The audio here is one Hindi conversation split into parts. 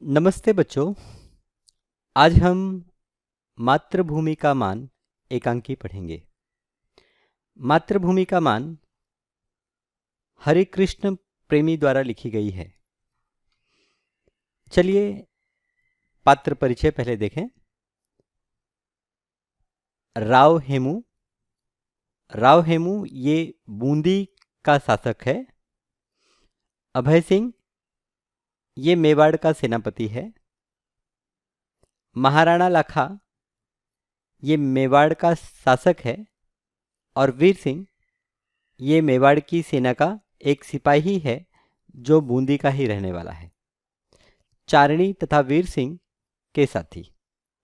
नमस्ते बच्चों। आज हम मातृभूमि का मान एकांकी पढ़ेंगे। मातृभूमि का मान हरे कृष्ण प्रेमी द्वारा लिखी गई है। चलिए पात्र परिचय पहले देखें। राव हेमू। राव हेमू ये बूंदी का शासक है। अभय सिंह ये मेवाड़ का सेनापति है। महाराणा लाखा ये मेवाड़ का शासक है और वीर सिंह ये मेवाड़ की सेना का एक सिपाही है जो बूंदी का ही रहने वाला है। चारणी तथा वीर सिंह के साथी।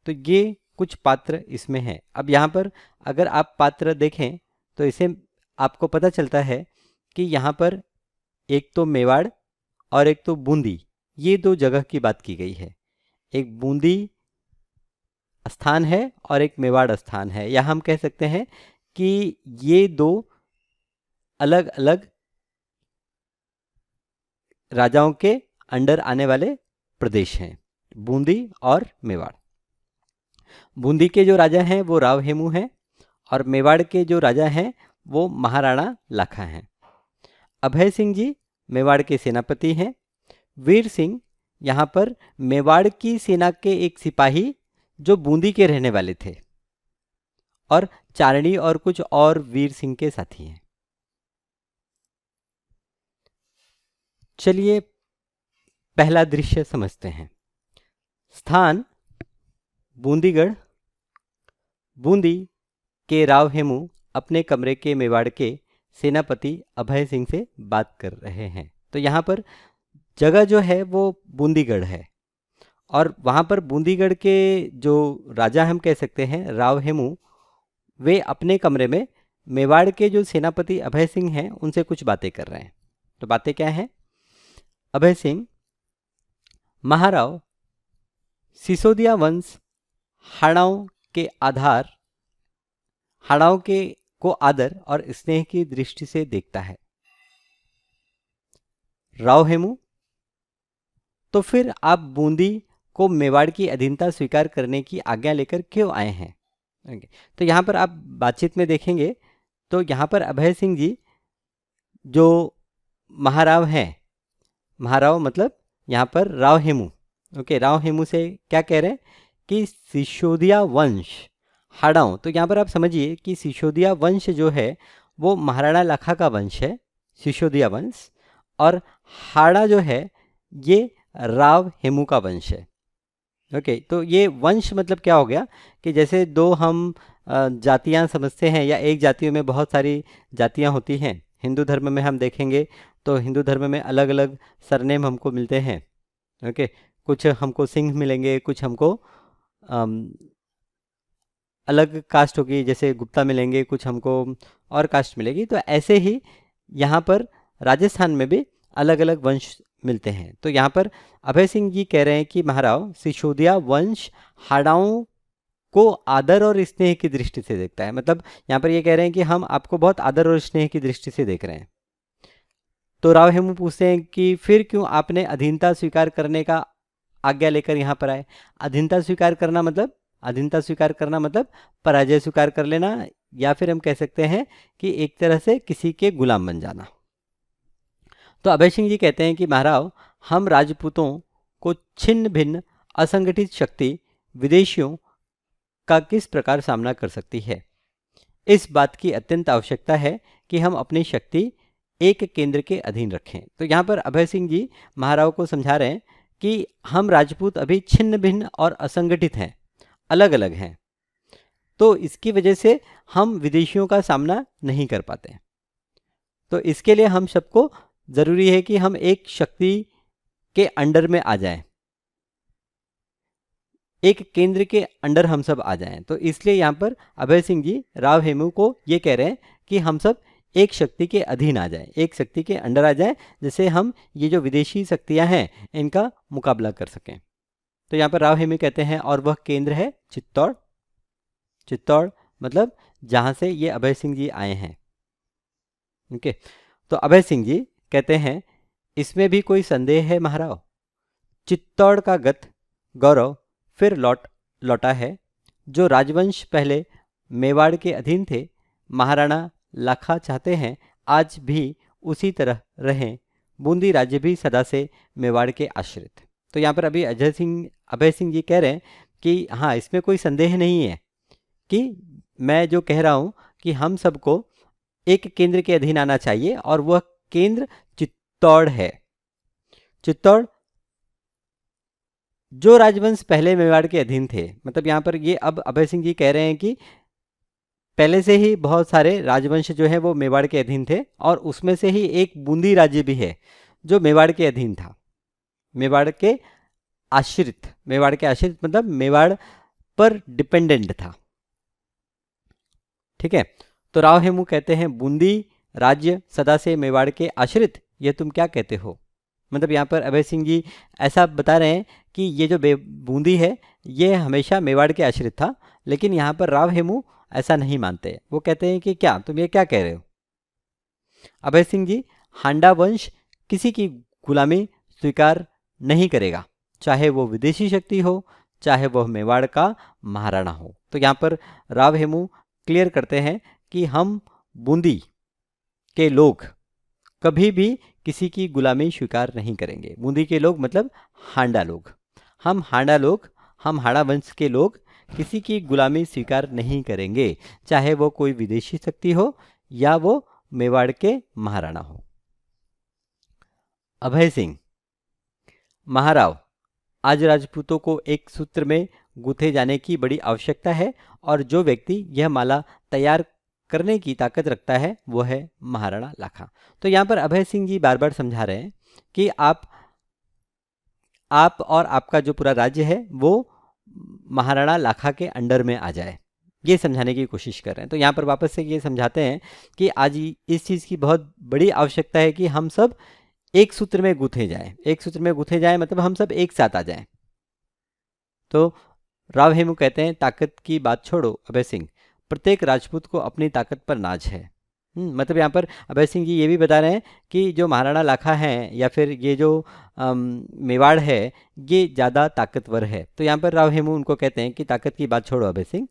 तो ये कुछ पात्र इसमें हैं। अब यहाँ पर अगर आप पात्र देखें तो इसे आपको पता चलता है कि यहाँ पर एक तो मेवाड़ और एक तो बूंदी, ये दो जगह की बात की गई है। एक बूंदी स्थान है और एक मेवाड़ स्थान है। या हम कह सकते हैं कि ये दो अलग अलग राजाओं के अंडर आने वाले प्रदेश हैं, बूंदी और मेवाड़। बूंदी के जो राजा हैं वो राव हेमू हैं और मेवाड़ के जो राजा हैं वो महाराणा लाखा हैं। अभय सिंह जी मेवाड़ के सेनापति हैं। वीर सिंह यहाँ पर मेवाड़ की सेना के एक सिपाही जो बूंदी के रहने वाले थे और चारणी और कुछ और वीर सिंह के साथी हैं। चलिए पहला दृश्य समझते हैं। स्थान बूंदीगढ़। बूंदी के राव हेमू अपने कमरे के मेवाड़ के सेनापति अभय सिंह से बात कर रहे हैं। तो यहाँ पर जगह जो है वो बूंदीगढ़ है और वहाँ पर बूंदीगढ़ के जो राजा हम कह सकते हैं राव हेमू, वे अपने कमरे में मेवाड़ के जो सेनापति अभय सिंह हैं उनसे कुछ बातें कर रहे हैं। तो बातें क्या हैं? अभय सिंह, महाराव सिसोदिया वंश हाड़ाओं के को आदर और स्नेह की दृष्टि से देखता है। राव हेमू, तो फिर आप बूंदी को मेवाड़ की अधीनता स्वीकार करने की आज्ञा लेकर क्यों आए हैं? तो यहाँ पर आप बातचीत में देखेंगे तो यहाँ पर अभय सिंह जी जो महाराव हैं, महाराव मतलब यहाँ पर राव हेमू, राव हेमू से क्या कह रहे हैं कि सिसोदिया वंश हाड़ाओं। तो यहाँ पर आप समझिए कि सिसोदिया वंश जो है वो महाराणा लाखा का वंश है, सिसोदिया वंश, और हाड़ा जो है ये राव हेमू का वंश है। तो ये वंश मतलब क्या हो गया कि जैसे दो हम जातियां समझते हैं या एक जातियों में बहुत सारी जातियां होती हैं। हिंदू धर्म में हम देखेंगे तो हिंदू धर्म में अलग अलग सरनेम हमको मिलते हैं। कुछ हमको सिंह मिलेंगे, कुछ हमको अलग कास्ट होगी, जैसे गुप्ता मिलेंगे, कुछ हमको और कास्ट मिलेगी। तो ऐसे ही यहाँ पर राजस्थान में भी अलग अलग वंश मिलते हैं। तो यहाँ पर अभय सिंह जी कह रहे हैं कि महाराव सिसोदिया वंश हाड़ाओं को आदर और स्नेह की दृष्टि से देखता है। मतलब यहाँ पर ये कह रहे हैं कि हम आपको बहुत आदर और स्नेह की दृष्टि से देख रहे हैं। तो राव हेमू पूछते हैं कि फिर क्यों आपने अधीनता स्वीकार करने का आज्ञा लेकर यहाँ पर आए? अधीनता स्वीकार करना मतलब पराजय स्वीकार कर लेना, या फिर हम कह सकते हैं कि एक तरह से किसी के गुलाम बन जाना। तो अभय सिंह जी कहते हैं कि महाराव, हम राजपूतों को छिन्न भिन्न असंगठित शक्ति विदेशियों का किस प्रकार सामना कर सकती है? इस बात की अत्यंत आवश्यकता है कि हम अपनी शक्ति एक केंद्र के अधीन रखें। तो यहाँ पर अभय सिंह जी महाराव को समझा रहे हैं कि हम राजपूत अभी छिन्न भिन्न और असंगठित हैं, अलग अलग हैं, तो इसकी वजह से हम विदेशियों का सामना नहीं कर पाते। तो इसके लिए हम सबको ज़रूरी है कि हम एक शक्ति के अंडर में आ जाएं, एक केंद्र के अंडर हम सब आ जाएं। तो इसलिए यहाँ पर अभय सिंह जी राव हेमू को ये कह रहे हैं कि हम सब एक शक्ति के अधीन आ जाएं, एक शक्ति के अंडर आ जाएं, जिससे हम ये जो विदेशी शक्तियां हैं इनका मुकाबला कर सकें। तो यहाँ पर राव हेमू कहते हैं और वह केंद्र है चित्तौड़। चित्तौड़ मतलब जहाँ से ये अभय सिंह जी आए हैं। तो अभय सिंह जी कहते हैं इसमें भी कोई संदेह है महाराव? चित्तौड़ का गौरव फिर लौटा है। जो राजवंश पहले मेवाड़ के अधीन थे, महाराणा लाखा चाहते हैं आज भी उसी तरह रहें। बूंदी राज्य भी सदा से मेवाड़ के आश्रित। तो यहाँ पर अभी अभय सिंह जी कह रहे हैं कि हाँ, इसमें कोई संदेह नहीं है कि मैं जो कह रहा हूँ कि हम सबको एक केंद्र के अधीन आना चाहिए, और वह केंद्र चित्तौड़ है। चित्तौड़ जो राजवंश पहले मेवाड़ के अधीन थे, मतलब यहाँ पर ये अब अभय सिंह जी कह रहे हैं कि पहले से ही बहुत सारे राजवंश जो है वो मेवाड़ के अधीन थे, और उसमें से ही एक बूंदी राज्य भी है जो मेवाड़ के अधीन था, मेवाड़ के आश्रित मतलब मेवाड़ पर डिपेंडेंट था। ठीक है, तो राव हेमू कहते हैं बूंदी राज्य सदा से मेवाड़ के आश्रित, ये तुम क्या कहते हो। मतलब यहाँ पर अभय सिंह जी ऐसा बता रहे हैं कि ये जो बूंदी है ये हमेशा मेवाड़ के आश्रित था, लेकिन यहाँ पर राव हेमू ऐसा नहीं मानते। वो कहते हैं कि क्या तुम ये क्या कह रहे हो। अभय सिंह जी, हांडा वंश किसी की गुलामी स्वीकार नहीं करेगा, चाहे वो विदेशी शक्ति हो, चाहे वह मेवाड़ का महाराणा हो। तो यहाँ पर राव हेमू क्लियर करते हैं कि हम बूंदी के लोग कभी भी किसी की गुलामी स्वीकार नहीं करेंगे। बूंदी के लोग मतलब हांडा लोग, हम हांडा वंश के लोग किसी की गुलामी स्वीकार नहीं करेंगे, चाहे वो कोई विदेशी शक्ति हो या वो मेवाड़ के महाराणा हो। अभय सिंह, महाराव, आज राजपूतों को एक सूत्र में गूंथे जाने की बड़ी आवश्यकता है, और जो व्यक्ति यह माला तैयार करने की ताकत रखता है वो है महाराणा लाखा। तो यहाँ पर अभय सिंह जी बार बार समझा रहे हैं कि आप और आपका जो पूरा राज्य है वो महाराणा लाखा के अंडर में आ जाए, ये समझाने की कोशिश कर रहे हैं। तो यहाँ पर वापस से ये समझाते हैं कि आज इस चीज़ की बहुत बड़ी आवश्यकता है कि हम सब एक सूत्र में गूंथे जाएं, मतलब हम सब एक साथ आ जाएं। तो राव हेमू कहते हैं ताकत की बात छोड़ो अभय सिंह, प्रत्येक राजपूत को अपनी ताकत पर नाज है। मतलब यहाँ पर अभय सिंह जी ये भी बता रहे हैं कि जो महाराणा लाखा हैं या फिर ये जो मेवाड़ है ये ज़्यादा ताकतवर है। तो यहाँ पर राव हेमू उनको कहते हैं कि ताकत की बात छोड़ो अभय सिंह,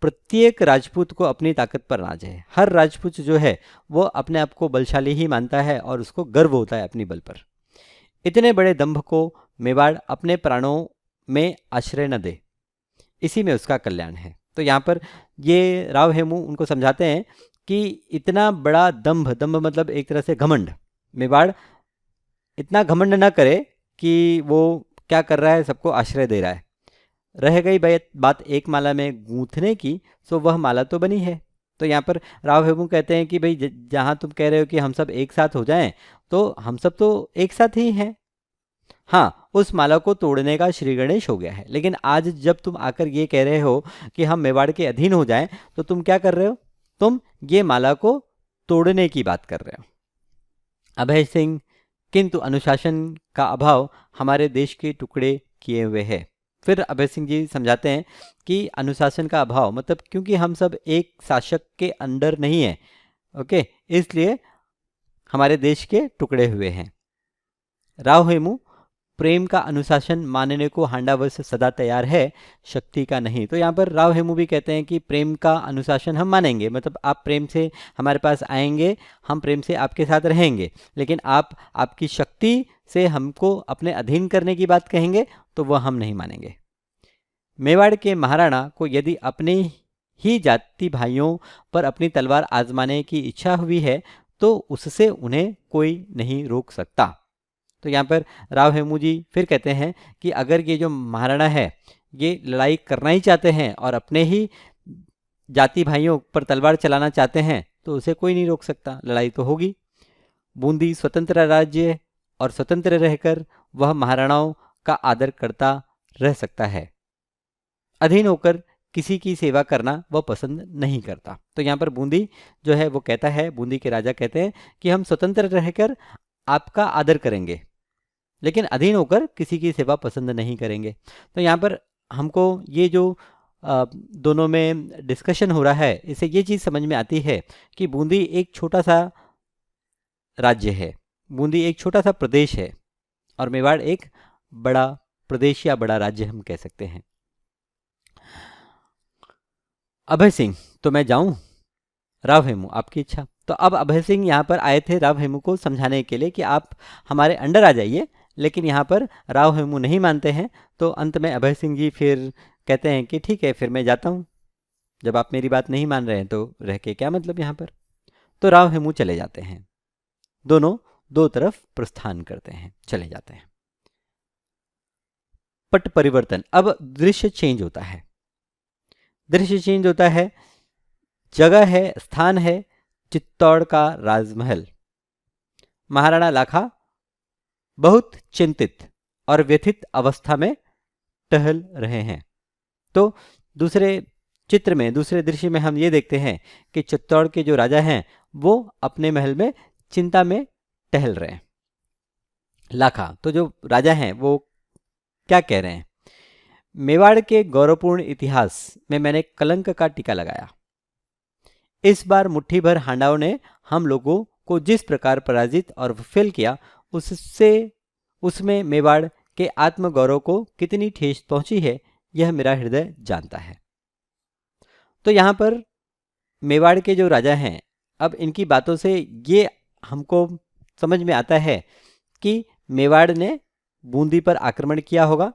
प्रत्येक राजपूत को अपनी ताकत पर नाज है। हर राजपूत जो है वो अपने आप को बलशाली ही मानता है और उसको गर्व होता है अपनी बल पर। इतने बड़े दंभ को मेवाड़ अपने प्राणों में आश्रय न दे, इसी में उसका कल्याण है। तो यहाँ पर ये राव हेमू उनको समझाते हैं कि इतना बड़ा दंभ मतलब एक तरह से घमंड, मेवाड़ इतना घमंड न करे कि वो क्या कर रहा है, सबको आश्रय दे रहा है। रह गई बात एक माला में गूंथने की, सो वह माला तो बनी है। तो यहाँ पर राव हेमू कहते हैं कि भाई जहाँ तुम कह रहे हो कि हम सब एक साथ हो जाएं, तो हम सब तो एक साथ ही हैं। हाँ, उस माला को तोड़ने का श्री गणेश हो गया है, लेकिन आज जब तुम आकर ये कह रहे हो कि हम मेवाड़ के अधीन हो जाएं, तो तुम क्या कर रहे हो, तुम ये माला को तोड़ने की बात कर रहे हो। अभय सिंह, किंतु अनुशासन का अभाव हमारे देश के टुकड़े किए हुए है। फिर अभय सिंह जी समझाते हैं कि अनुशासन का अभाव मतलब क्योंकि हम सब एक शासक के अंडर नहीं है, ओके, इसलिए हमारे देश के टुकड़े हुए हैं। राव हेमू, प्रेम का अनुशासन मानने को हांडावश सदा तैयार है, शक्ति का नहीं। तो यहाँ पर राव हेमू भी कहते हैं कि प्रेम का अनुशासन हम मानेंगे, मतलब आप प्रेम से हमारे पास आएंगे, हम प्रेम से आपके साथ रहेंगे, लेकिन आप आपकी शक्ति से हमको अपने अधीन करने की बात कहेंगे तो वह हम नहीं मानेंगे। मेवाड़ के महाराणा को यदि अपने ही जाति भाइयों पर अपनी तलवार आजमाने की इच्छा हुई है तो उससे उन्हें कोई नहीं रोक सकता। तो यहाँ पर राव हेमू जी फिर कहते हैं कि अगर ये जो महाराणा है ये लड़ाई करना ही चाहते हैं और अपने ही जाति भाइयों पर तलवार चलाना चाहते हैं तो उसे कोई नहीं रोक सकता, लड़ाई तो होगी। बूंदी स्वतंत्र राज्य और स्वतंत्र रहकर वह महाराणाओं का आदर करता रह सकता है, अधीन होकर किसी की सेवा करना वह पसंद नहीं करता। तो यहाँ पर बूंदी जो है वो कहता है, बूंदी के राजा कहते हैं कि हम स्वतंत्र रहकर आपका आदर करेंगे लेकिन अधीन होकर किसी की सेवा पसंद नहीं करेंगे। तो यहाँ पर हमको ये जो दोनों में डिस्कशन हो रहा है इससे ये चीज़ समझ में आती है कि बूंदी एक छोटा सा राज्य है, बूंदी एक छोटा सा प्रदेश है और मेवाड़ एक बड़ा प्रदेश या बड़ा राज्य हम कह सकते हैं। अभय सिंह, तो मैं जाऊं? राव हेमू, आपकी इच्छा। तो अब अभय सिंह यहाँ पर आए थे राव हेमू को समझाने के लिए कि आप हमारे अंडर आ जाइए, लेकिन यहाँ पर राव हेमू नहीं मानते हैं। तो अंत में अभय सिंह जी फिर कहते हैं कि ठीक है, फिर मैं जाता हूँ, जब आप मेरी बात नहीं मान रहे हैं तो रह के क्या मतलब यहाँ पर। तो राव हेमू चले जाते हैं, दोनों दो तरफ प्रस्थान करते हैं, चले जाते हैं। पट परिवर्तन, अब दृश्य चेंज होता है। दृश्य चेंज होता है, जगह है, स्थान है चित्तौड़ का राजमहल। महाराणा लाखा बहुत चिंतित और व्यथित अवस्था में टहल रहे हैं। तो दूसरे चित्र में, दूसरे दृश्य में हम ये देखते हैं कि चित्तौड़ के जो राजा हैं वो अपने महल में चिंता में टहल रहे हैं। लाखा, तो जो राजा हैं वो क्या कह रहे हैं? मेवाड़ के गौरवपूर्ण इतिहास में मैंने कलंक का टीका लगाया। इस बार मुट्ठी भर हांडाओं ने हम लोगों को जिस प्रकार पराजित और विफल किया, उसमें मेवाड़ के आत्मगौरव को कितनी ठेस पहुंची है, यह मेरा हृदय जानता है। तो यहाँ पर मेवाड़ के जो राजा हैं, अब इनकी बातों से ये हमको समझ में आता है कि मेवाड़ ने बूंदी पर आक्रमण किया होगा,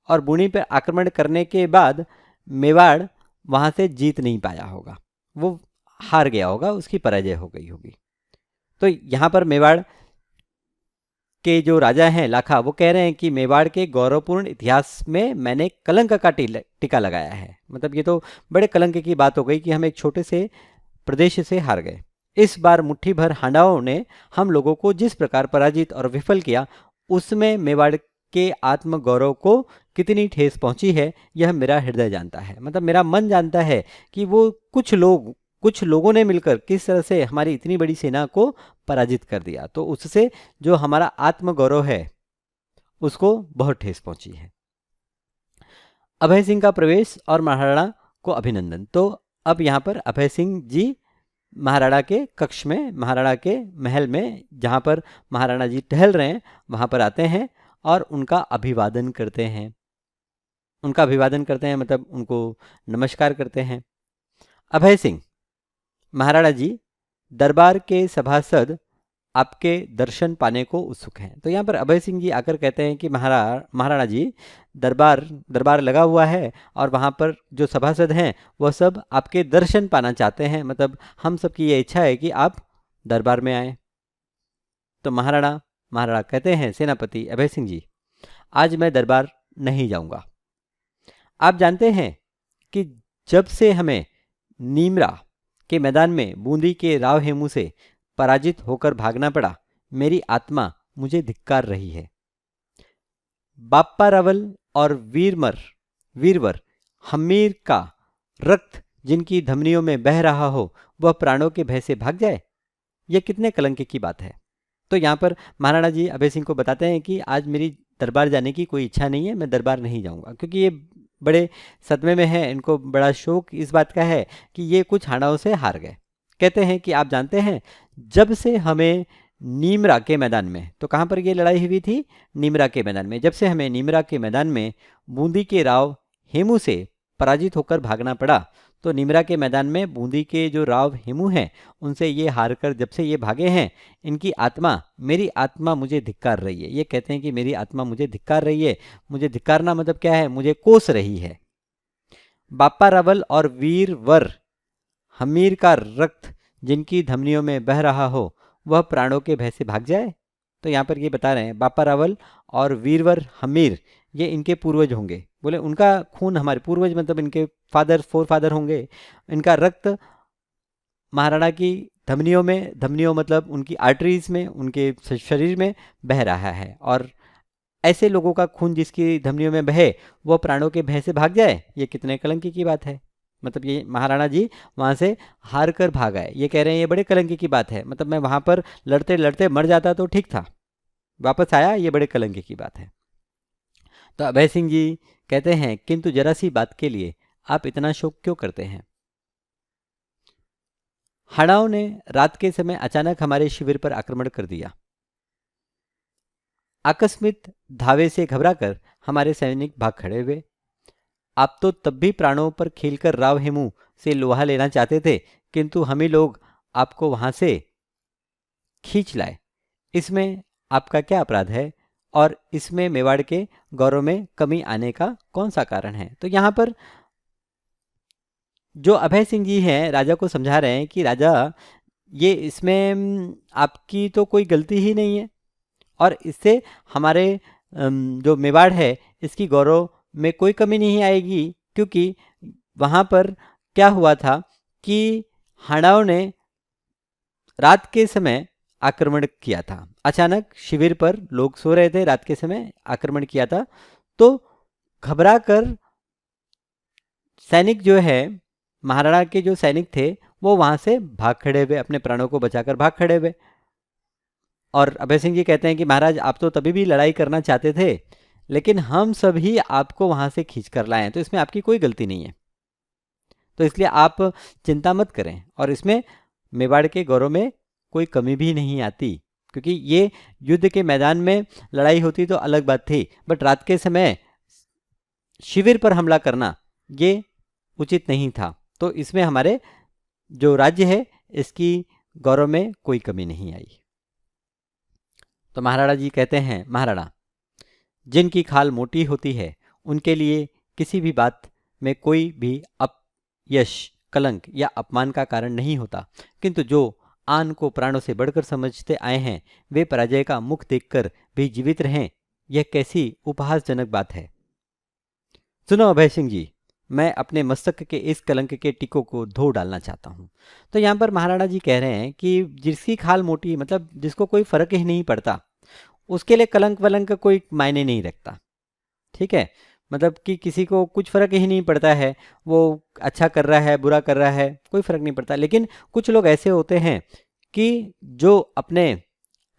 और बूंदी पर आक्रमण करने के बाद मेवाड़ वहाँ से जीत नहीं पाया होगा, वो हार गया होगा, उसकी पराजय हो गई होगी। तो यहाँ पर मेवाड़ के जो राजा हैं लाखा, वो कह रहे हैं कि मेवाड़ के गौरवपूर्ण इतिहास में मैंने कलंक का टीका लगाया है। मतलब ये तो बड़े कलंक की बात हो गई कि हम एक छोटे से प्रदेश से हार गए। इस बार मुट्ठी भर हांडाओं ने हम लोगों को जिस प्रकार पराजित और विफल किया, उसमें मेवाड़ के आत्मगौरव को कितनी ठेस पहुंची है, यह मेरा हृदय जानता है। मतलब मेरा मन जानता है कि वो कुछ लोगों ने मिलकर किस तरह से हमारी इतनी बड़ी सेना को पराजित कर दिया, तो उससे जो हमारा आत्मगौरव है उसको बहुत ठेस पहुंची है। अभय सिंह का प्रवेश और महाराणा को अभिनंदन। तो अब यहाँ पर अभय सिंह जी महाराणा के कक्ष में, महाराणा के महल में, जहाँ पर महाराणा जी टहल रहे हैं, वहाँ पर आते हैं और उनका अभिवादन करते हैं। उनका अभिवादन करते हैं मतलब उनको नमस्कार करते हैं। अभय सिंह, महाराणा जी, दरबार के सभासद आपके दर्शन पाने को उत्सुक हैं। तो यहाँ पर अभय सिंह जी आकर कहते हैं कि महाराणा जी, दरबार लगा हुआ है और वहाँ पर जो सभासद हैं वह सब आपके दर्शन पाना चाहते हैं। मतलब हम सब की ये इच्छा है कि आप दरबार में आए। तो महाराणा कहते हैं, सेनापति अभय सिंह जी, आज मैं दरबार नहीं जाऊंगा। आप जानते हैं कि जब से हमें नीमरा के मैदान में बूंदी के राव हेमू से पराजित होकर भागना पड़ा, मेरी आत्मा मुझे धिक्कार रही है। बाप्पा रावल और वीरवर हमीर का रक्त जिनकी धमनियों में बह रहा हो, वह प्राणों के भय से भाग जाए, यह कितने कलंक की बात है। तो यहाँ पर महाराणा जी अभय सिंह को बताते हैं कि आज मेरी दरबार जाने की कोई इच्छा नहीं है, मैं दरबार नहीं जाऊंगा, क्योंकि ये बड़े सदमे में है, इनको बड़ा शोक इस बात का है कि ये कुछ हांडाओं से हार गए। कहते हैं कि आप जानते हैं, जब से हमें नीमरा के मैदान में, तो कहाँ पर ये लड़ाई हुई थी? नीमरा के मैदान में। जब से हमें नीमरा के मैदान में बूंदी के राव हेमू से पराजित होकर भागना पड़ा, तो नीमरा के मैदान में बूंदी के जो राव हेमू हैं उनसे ये हार कर जब से ये भागे हैं, इनकी आत्मा, मेरी आत्मा मुझे धिक्कार रही है। ये कहते हैं कि मेरी आत्मा मुझे धिक्कार रही है। मुझे धिक्कारना मतलब क्या है? मुझे कोस रही है। बाप्पा रावल और वीरवर हमीर का रक्त जिनकी धमनियों में बह रहा हो, वह प्राणों के भय से भाग जाए। तो यहाँ पर ये बता रहे हैं, बाप्पा रावल और वीरवर हमीर, ये इनके पूर्वज होंगे। बोले उनका खून हमारे पूर्वज, मतलब इनके फोर फादर होंगे। इनका रक्त महाराणा की धमनियों मतलब उनकी आर्टरीज में, उनके शरीर में बह रहा है, और ऐसे लोगों का खून जिसकी धमनियों में बहे, वह प्राणों के भय से भाग जाए, ये कितने कलंक की बात है। मतलब ये महाराणा जी वहाँ से हार कर भाग आए, ये कह रहे हैं ये बड़े कलंक की बात है। मतलब मैं वहाँ पर लड़ते लड़ते मर जाता तो ठीक था, वापस आया, ये बड़े कलंक की बात है। तो अभय सिंह जी कहते हैं, किंतु जरा सी बात के लिए आप इतना शोक क्यों करते हैं? हांडाओं ने रात के समय अचानक हमारे शिविर पर आक्रमण कर दिया। आकस्मिक धावे से घबराकर हमारे सैनिक भाग खड़े हुए। आप तो तब भी प्राणों पर खेलकर राव हेमू से लोहा लेना चाहते थे, किंतु हम ही लोग आपको वहां से खींच लाए। इसमें आपका क्या अपराध है और इसमें मेवाड़ के गौरव में कमी आने का कौन सा कारण है? तो यहाँ पर जो अभय सिंह जी हैं राजा को समझा रहे हैं कि राजा, ये इसमें आपकी तो कोई गलती ही नहीं है और इससे हमारे जो मेवाड़ है इसकी गौरव में कोई कमी नहीं आएगी, क्योंकि वहाँ पर क्या हुआ था कि हांडाओं ने रात के समय आक्रमण किया था। अचानक शिविर पर लोग सो रहे थे, रात के समय आक्रमण किया था, तो घबरा कर सैनिक जो है, महाराणा के जो सैनिक थे वो वहां से भाग खड़े हुए, अपने प्राणों को बचाकर भाग खड़े हुए। और अभय सिंह जी कहते हैं कि महाराज आप तो तभी भी लड़ाई करना चाहते थे, लेकिन हम सभी आपको वहां से खींच कर लाए हैं, तो इसमें आपकी कोई गलती नहीं है, तो इसलिए आप चिंता मत करें और इसमें मेवाड़ के गौरव में कोई कमी भी नहीं आती, क्योंकि ये युद्ध के मैदान में लड़ाई होती तो अलग बात थी, बट रात के समय शिविर पर हमला करना ये उचित नहीं था, तो इसमें हमारे जो राज्य है इसकी गौरव में कोई कमी नहीं आई। तो महाराणा जी कहते हैं, महाराणा, जिनकी खाल मोटी होती है उनके लिए किसी भी बात में कोई भी अपयश, कलंक या अपमान का कारण नहीं होता, किंतु जो आन को प्राणों से बढ़कर समझते आए हैं वे पराजय का मुख देखकर भी जीवित रहें, यह कैसी उपहासजनक बात है। सुनो अभय सिंह जी, मैं अपने मस्तक के इस कलंक के टिकों को धो डालना चाहता हूँ। तो यहाँ पर महाराणा जी कह रहे हैं कि जिसकी खाल मोटी, मतलब जिसको कोई फर्क ही नहीं पड़ता, उसके लिए कलंक वलंक का कोई मायने नहीं रखता, ठीक है। मतलब कि किसी को कुछ फर्क ही नहीं पड़ता है, वो अच्छा कर रहा है बुरा कर रहा है, कोई फर्क नहीं पड़ता। लेकिन कुछ लोग ऐसे होते हैं कि जो अपने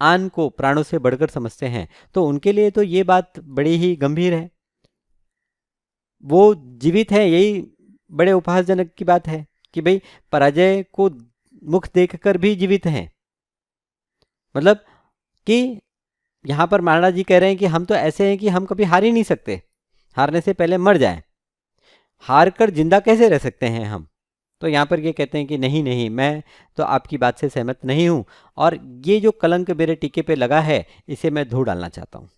आन को प्राणों से बढ़कर समझते हैं, तो उनके लिए तो ये बात बड़ी ही गंभीर है, वो जीवित है, यही बड़े उपहासजनक की बात है कि भाई पराजय को मुख देखकर भी जीवित हैं। मतलब कि यहाँ पर महाराणा जी कह रहे हैं कि हम तो ऐसे हैं कि हम कभी हार ही नहीं सकते, हारने से पहले मर जाएं, हार कर जिंदा कैसे रह सकते हैं हम। तो यहाँ पर ये कहते हैं कि नहीं नहीं, मैं तो आपकी बात से सहमत नहीं हूँ और ये जो कलंक मेरे टीके पे लगा है इसे मैं धो डालना चाहता हूँ।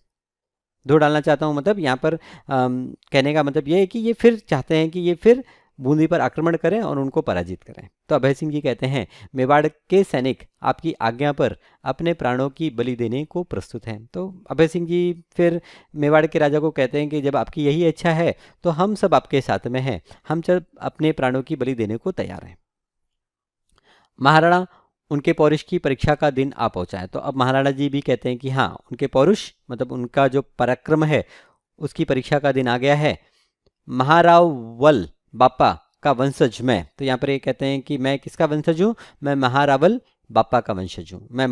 धो डालना चाहता हूँ मतलब यहाँ पर कहने का मतलब ये है कि ये फिर चाहते हैं कि ये फिर बूंदी पर आक्रमण करें और उनको पराजित करें। तो अभय सिंह जी कहते हैं, मेवाड़ के सैनिक आपकी आज्ञा पर अपने प्राणों की बलि देने को प्रस्तुत हैं। तो अभय सिंह जी फिर मेवाड़ के राजा को कहते हैं कि जब आपकी यही इच्छा है तो हम सब आपके साथ में हैं, हम सब अपने प्राणों की बलि देने को तैयार हैं। महाराणा, उनके पौरुष की परीक्षा का दिन आ पहुंचा है। तो अब महाराणा जी भी कहते हैं कि हाँ, उनके पौरुष मतलब उनका जो पराक्रम है उसकी परीक्षा का दिन आ गया है। महारावल बापा का वंशज मैं, तो यहाँ पर ये कहते हैं कि मैं किसका वंशज हूँ, मैं महारावल बापा का वंशज हूँ, मैं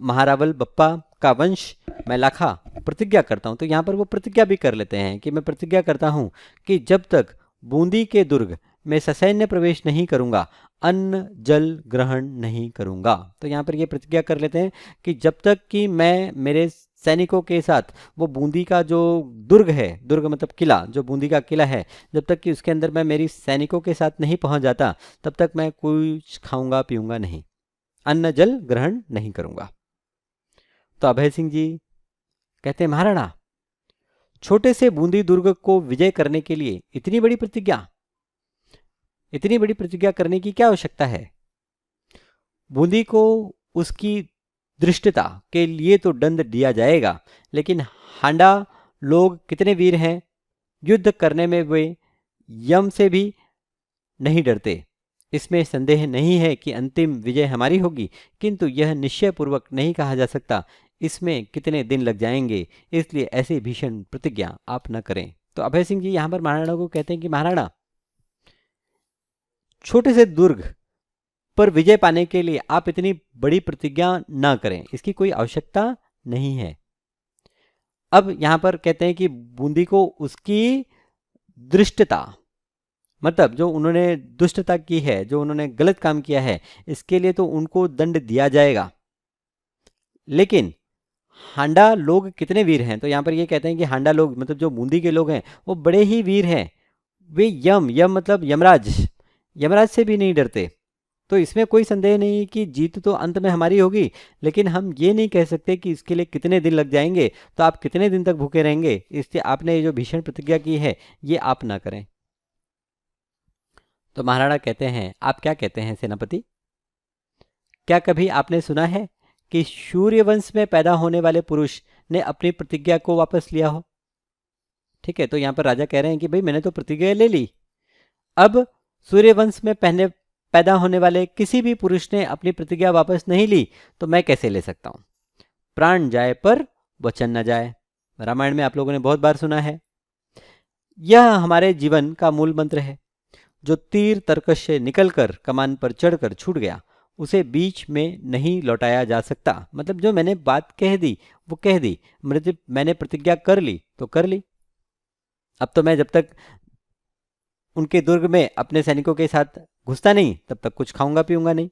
महारावल बप्पा का वंश मैं लाखा प्रतिज्ञा करता हूँ। तो यहाँ पर वो प्रतिज्ञा भी कर लेते हैं कि मैं प्रतिज्ञा करता हूँ कि जब तक बूंदी के दुर्ग में ससैन्य प्रवेश नहीं करूँगा, अन्न जल ग्रहण नहीं करूँगा। तो यहाँ पर ये प्रतिज्ञा कर लेते हैं कि जब तक कि मैं मेरे सैनिकों के साथ वो बूंदी का जो दुर्ग है, दुर्ग मतलब किला, जो बूंदी का किला है, जब तक कि उसके अंदर मैं मेरी सैनिकों के साथ नहीं पहुंच जाता तब तक मैं कुछ खाऊंगा पीऊंगा नहीं, अन्न जल ग्रहण नहीं करूंगा। तो अभय सिंह जी कहते हैं, महाराणा, छोटे से बूंदी दुर्ग को विजय करने के लिए इतनी बड़ी प्रतिज्ञा करने की क्या आवश्यकता है। बूंदी को उसकी दृष्टता के लिए तो दंड दिया जाएगा, लेकिन हांडा लोग कितने वीर हैं, युद्ध करने में वे यम से भी नहीं डरते। इसमें संदेह नहीं है कि अंतिम विजय हमारी होगी, किंतु यह निश्चयपूर्वक नहीं कहा जा सकता इसमें कितने दिन लग जाएंगे, इसलिए ऐसी भीषण प्रतिज्ञा आप न करें। तो अभय सिंह जी यहाँ पर महाराणा को कहते हैं कि महाराणा, छोटे से दुर्ग पर विजय पाने के लिए आप इतनी बड़ी प्रतिज्ञा ना करें, इसकी कोई आवश्यकता नहीं है। अब यहां पर कहते हैं कि बूंदी को उसकी दृष्टता, मतलब जो उन्होंने दुष्टता की है, जो उन्होंने गलत काम किया है, इसके लिए तो उनको दंड दिया जाएगा, लेकिन हांडा लोग कितने वीर हैं, तो यहाँ पर ये कहते हैं कि हांडा लोग मतलब जो बूंदी के लोग हैं वो बड़े ही वीर हैं। वे यम यम मतलब यमराज, यमराज से भी नहीं डरते। तो इसमें कोई संदेह नहीं कि जीत तो अंत में हमारी होगी, लेकिन हम ये नहीं कह सकते कि इसके लिए कितने दिन लग जाएंगे, तो आप कितने दिन तक भूखे रहेंगे, इसलिए आपने ये जो भीषण प्रतिज्ञा की है ये आप ना करें। तो महाराणा कहते हैं, आप क्या कहते हैं सेनापति, क्या कभी आपने सुना है कि सूर्यवंश में पैदा होने वाले पुरुष ने अपनी प्रतिज्ञा को वापस लिया हो? ठीक है, तो यहाँ पर राजा कह रहे हैं कि भाई मैंने तो प्रतिज्ञा ले ली, अब सूर्यवंश में पहले पैदा होने वाले किसी भी पुरुष ने अपनी प्रतिज्ञा वापस नहीं ली तो मैं कैसे ले सकता हूं? प्राण जाए पर वचन न जाए, रामायण में आप लोगों ने बहुत बार सुना है। यह हमारे जीवन का मूल मंत्र है। जो तीर तरकश से निकलकर कमान पर चढ़कर छूट गया उसे बीच में नहीं लौटाया जा सकता। मतलब जो मैंने बात कह दी वो कह दी, मतलब मैंने प्रतिज्ञा कर ली तो कर ली। अब तो मैं जब तक उनके दुर्ग में अपने सैनिकों के साथ घुसता नहीं तब तक कुछ खाऊंगा पीऊंगा नहीं।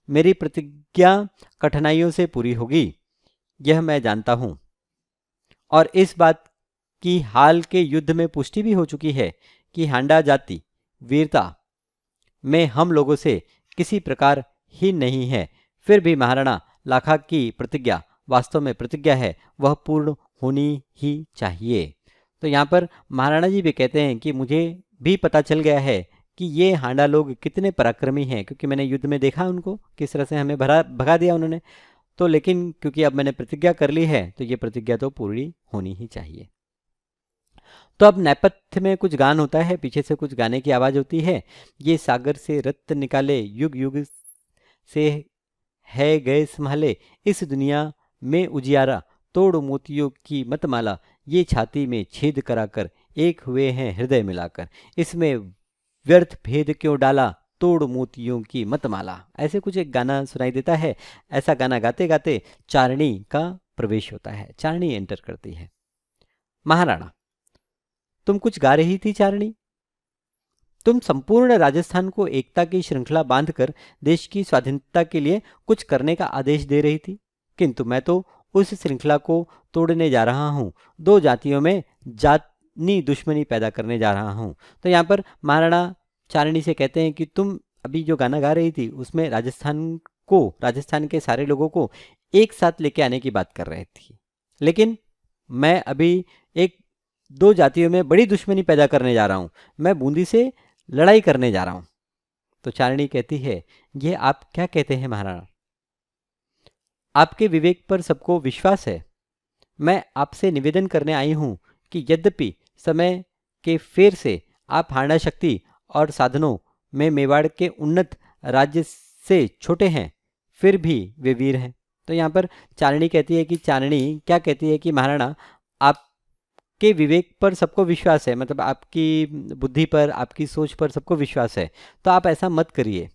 मेरी प्रतिज्ञा कठिनाइयों से पूरी होगी, यह मैं जानता हूं, और इस बात की हाल के युद्ध में पुष्टि भी हो चुकी है कि हांडा जाति वीरता में हम लोगों से किसी प्रकार ही नहीं है। फिर भी महाराणा लाखा की प्रतिज्ञा वास्तव में प्रतिज्ञा है, वह पूर्ण होनी ही चाहिए। तो यहाँ पर महाराणा जी भी कहते हैं कि मुझे भी पता चल गया है कि ये हांडा लोग कितने पराक्रमी हैं, क्योंकि मैंने युद्ध में देखा उनको किस तरह से हमें भगा दिया उन्होंने। तो लेकिन क्योंकि अब मैंने प्रतिज्ञा कर ली है तो ये प्रतिज्ञा तो पूरी होनी ही चाहिए। तो अब नेपथ्य में कुछ गान होता है, पीछे से कुछ गाने की आवाज़ होती है। ये सागर से रत्न निकाले, युग युग से है गए संभाले, इस दुनिया में उजियारा, तोड़ मोतियों की मतमाला, ये छाती में छेद कराकर एक हुए हैं हृदय मिलाकर, इसमें व्यर्थ भेद क्यों डाला, तोड़ मोतियों की मतमाला। ऐसे कुछ एक गाना सुनाई देता है। ऐसा गाना गाते गाते चारणी का प्रवेश होता है, चारणी एंटर करती है। महाराणा, तुम कुछ गा रही थी चारणी। तुम संपूर्ण राजस्थान को एकता की श्रृंखला बांधकर देश की स्वाधीनता के लिए कुछ करने का आदेश दे रही थी, किंतु मैं तो उस श्रृंखला को तोड़ने जा रहा हूँ, दो जातियों में जातनी दुश्मनी पैदा करने जा रहा हूँ। तो यहाँ पर महाराणा चारणी से कहते हैं कि तुम अभी जो गाना गा रही थी उसमें राजस्थान के सारे लोगों को एक साथ लेके आने की बात कर रही थी, लेकिन मैं अभी एक दो जातियों में बड़ी दुश्मनी पैदा करने जा रहा हूँ, मैं बूंदी से लड़ाई करने जा रहा हूँ। तो चारणी कहती है, यह आप क्या कहते हैं महाराणा? आपके विवेक पर सबको विश्वास है। मैं आपसे निवेदन करने आई हूँ कि यद्यपि समय के फेर से आप हांडा शक्ति और साधनों में मेवाड़ के उन्नत राज्य से छोटे हैं, फिर भी वे वीर हैं। तो यहाँ पर चारणी कहती है कि चारणी क्या कहती है कि महाराणा आपके विवेक पर सबको विश्वास है, मतलब आपकी बुद्धि पर, आपकी सोच पर सबको विश्वास है, तो आप ऐसा मत करिए,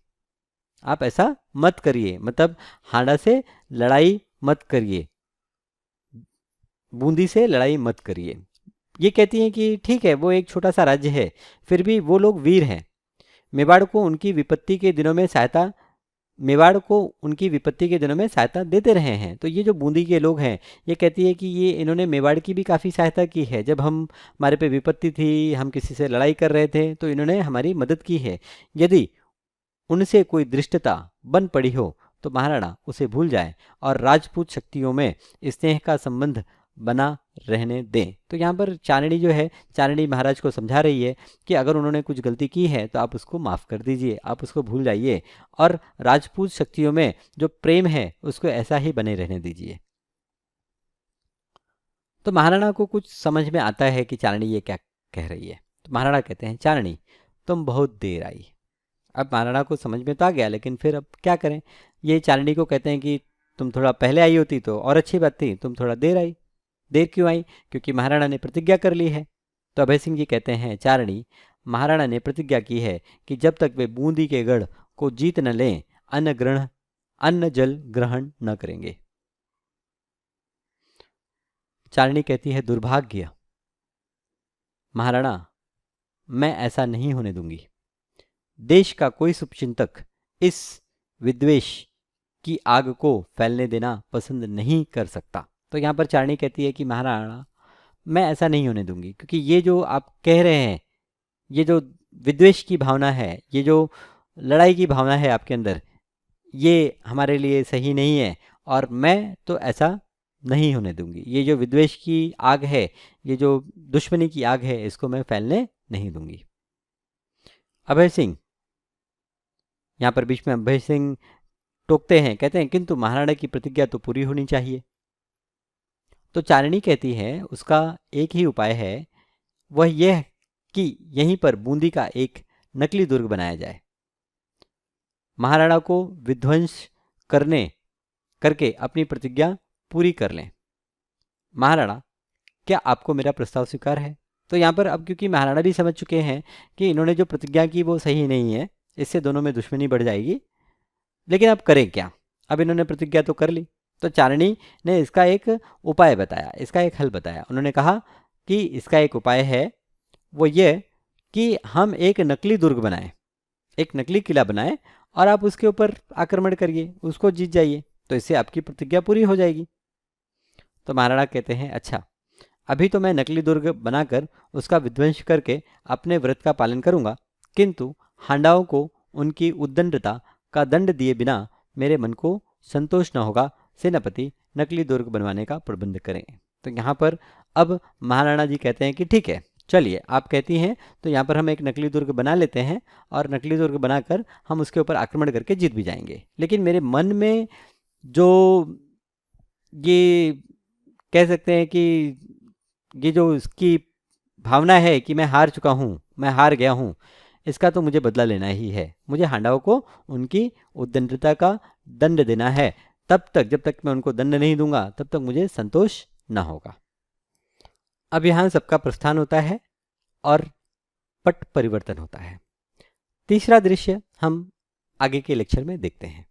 आप ऐसा मत करिए, मतलब हांडा से लड़ाई मत करिए, बूंदी से लड़ाई मत करिए। ये कहती हैं कि ठीक है वो एक छोटा सा राज्य है, फिर भी वो लोग वीर हैं। मेवाड़ को उनकी विपत्ति के दिनों में सहायता देते रहे हैं। तो ये जो बूंदी के लोग हैं, ये कहती है कि ये इन्होंने मेवाड़ की भी काफ़ी सहायता की है। जब हमारे पे विपत्ति थी, हम किसी से लड़ाई कर रहे थे, तो इन्होंने हमारी मदद की है। यदि उनसे कोई दृष्टता बन पड़ी हो तो महाराणा उसे भूल जाए और राजपूत शक्तियों में स्नेह का संबंध बना रहने दें। तो यहाँ पर चारणी जो है, चारणी महाराज को समझा रही है कि अगर उन्होंने कुछ गलती की है तो आप उसको माफ़ कर दीजिए, आप उसको भूल जाइए, और राजपूत शक्तियों में जो प्रेम है उसको ऐसा ही बने रहने दीजिए। तो महाराणा को कुछ समझ में आता है कि चारणी ये क्या कह रही है। तो महाराणा कहते हैं, चारणी तुम बहुत देर आई। अब महाराणा को समझ में तो आ गया, लेकिन फिर अब क्या करें। ये चारणी को कहते हैं कि तुम थोड़ा पहले आई होती तो और अच्छी बात थी, तुम थोड़ा देर आई। देर क्यों आई? क्योंकि महाराणा ने प्रतिज्ञा कर ली है। तो अभय सिंह जी कहते हैं, चारणी, महाराणा ने प्रतिज्ञा की है कि जब तक वे बूंदी के गढ़ को जीत न लें अन्न जल ग्रहण न करेंगे। चारणी कहती है, दुर्भाग्य महाराणा, मैं ऐसा नहीं होने दूंगी। देश का कोई शुभचिंतक इस विद्वेष की आग को फैलने देना पसंद नहीं कर सकता। तो यहाँ पर चारणी कहती है कि महाराणा, मैं ऐसा नहीं होने दूंगी, क्योंकि ये जो आप कह रहे हैं, ये जो विद्वेष की भावना है, ये जो लड़ाई की भावना है आपके अंदर, ये हमारे लिए सही नहीं है और मैं तो ऐसा नहीं होने दूंगी। ये जो विद्वेष की आग है, ये जो दुश्मनी की आग है, इसको मैं फैलने नहीं दूंगी। अभय सिंह, यहाँ पर बीच में अभय सिंह टोकते हैं, कहते हैं किंतु महाराणा की प्रतिज्ञा तो पूरी होनी चाहिए। तो चारणी कहती है उसका एक ही उपाय है, वह यह कि यहीं पर बूंदी का एक नकली दुर्ग बनाया जाए, महाराणा को विध्वंस करके अपनी प्रतिज्ञा पूरी कर लें। महाराणा, क्या आपको मेरा प्रस्ताव स्वीकार है? तो यहाँ पर अब क्योंकि महाराणा भी समझ चुके हैं कि इन्होंने जो प्रतिज्ञा की वो सही नहीं है, इससे दोनों में दुश्मनी बढ़ जाएगी, लेकिन अब करें क्या? अब इन्होंने प्रतिज्ञा तो कर ली। तो चारणी ने इसका एक उपाय बताया, इसका एक हल बताया। उन्होंने कहा कि इसका एक उपाय है, वो ये कि हम एक नकली दुर्ग बनाएं, एक नकली किला बनाएं और आप उसके ऊपर आक्रमण करिए, उसको जीत जाइए, तो इससे आपकी प्रतिज्ञा पूरी हो जाएगी। तो महाराणा कहते हैं अच्छा, अभी तो मैं नकली दुर्ग बनाकर उसका विध्वंस करके अपने व्रत का पालन करूंगा, किंतु हांडाओं को उनकी उद्दंडता का दंड दिए बिना मेरे मन को संतोष न होगा। सेनापति, नकली दुर्ग बनवाने का प्रबंध करें। तो यहाँ पर अब महाराणा जी कहते हैं कि ठीक है, चलिए आप कहती हैं तो यहाँ पर हम एक नकली दुर्ग बना लेते हैं और नकली दुर्ग बनाकर हम उसके ऊपर आक्रमण करके जीत भी जाएंगे। लेकिन मेरे मन में जो ये कह सकते हैं कि ये जो इसकी भावना है कि मैं हार चुका हूँ, मैं हार गया हूँ, इसका तो मुझे बदला लेना ही है। मुझे हांडाओं को उनकी उद्दंडता का दंड देना है। तब तक, जब तक मैं उनको दंड नहीं दूंगा, तब तक मुझे संतोष न होगा। अब यहाँ सबका प्रस्थान होता है और पट परिवर्तन होता है। तीसरा दृश्य हम आगे के लेक्चर में देखते हैं।